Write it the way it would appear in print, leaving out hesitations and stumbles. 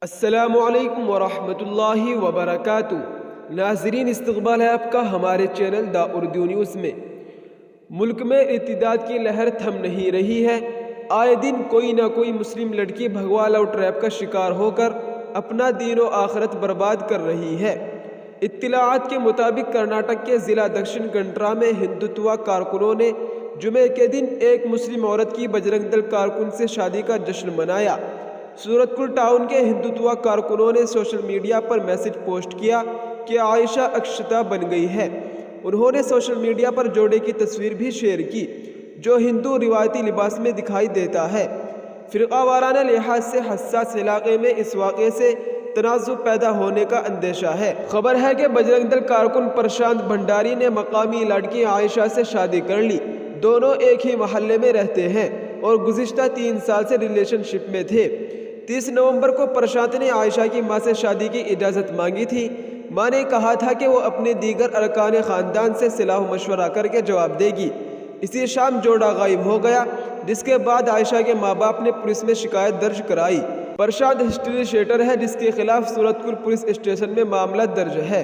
السلام علیکم ورحمۃ اللہ وبرکاتہ۔ ناظرین، استقبال ہے آپ کا ہمارے چینل دا اردو نیوز میں۔ ملک میں ارتداد کی لہر تھم نہیں رہی ہے۔ آئے دن کوئی نہ کوئی مسلم لڑکی بھگوا لو ٹریپ کا شکار ہو کر اپنا دین و آخرت برباد کر رہی ہے۔ اطلاعات کے مطابق کرناٹک کے ضلع دکشن کنٹرا میں ہندوتوا کارکنوں نے جمعے کے دن ایک مسلم عورت کی بجرنگ دل کارکن سے شادی کا جشن منایا۔ سورت کل ٹاؤن کے ہندوتوا کارکنوں نے سوشل میڈیا پر میسج پوسٹ کیا کہ عائشہ اکشتا بن گئی ہے۔ انہوں نے سوشل میڈیا پر جوڑے کی تصویر بھی شیئر کی جو ہندو روایتی لباس میں دکھائی دیتا ہے۔ فرقہ وارانہ لحاظ سے حساس علاقے میں اس واقعے سے تنازع پیدا ہونے کا اندیشہ ہے۔ خبر ہے کہ بجرنگ دل کارکن پرشانت بھنڈاری نے مقامی لڑکی عائشہ سے شادی کر لی۔ دونوں ایک ہی محلے میں رہتے ہیں اور گزشتہ 3 سال سے ریلیشن شپ میں تھے۔ 30 نومبر کو پرشانت نے عائشہ کی ماں سے شادی کی اجازت مانگی تھی۔ ماں نے کہا تھا کہ وہ اپنے دیگر ارکان خاندان سے صلاح مشورہ کر کے جواب دے گی۔ اسی شام جوڑا غائب ہو گیا، جس کے بعد عائشہ کے ماں باپ نے پولیس میں شکایت درج کرائی۔ پرشانت ہسٹری شیٹر ہے جس کے خلاف سورت کل پولیس اسٹیشن میں معاملہ درج ہے۔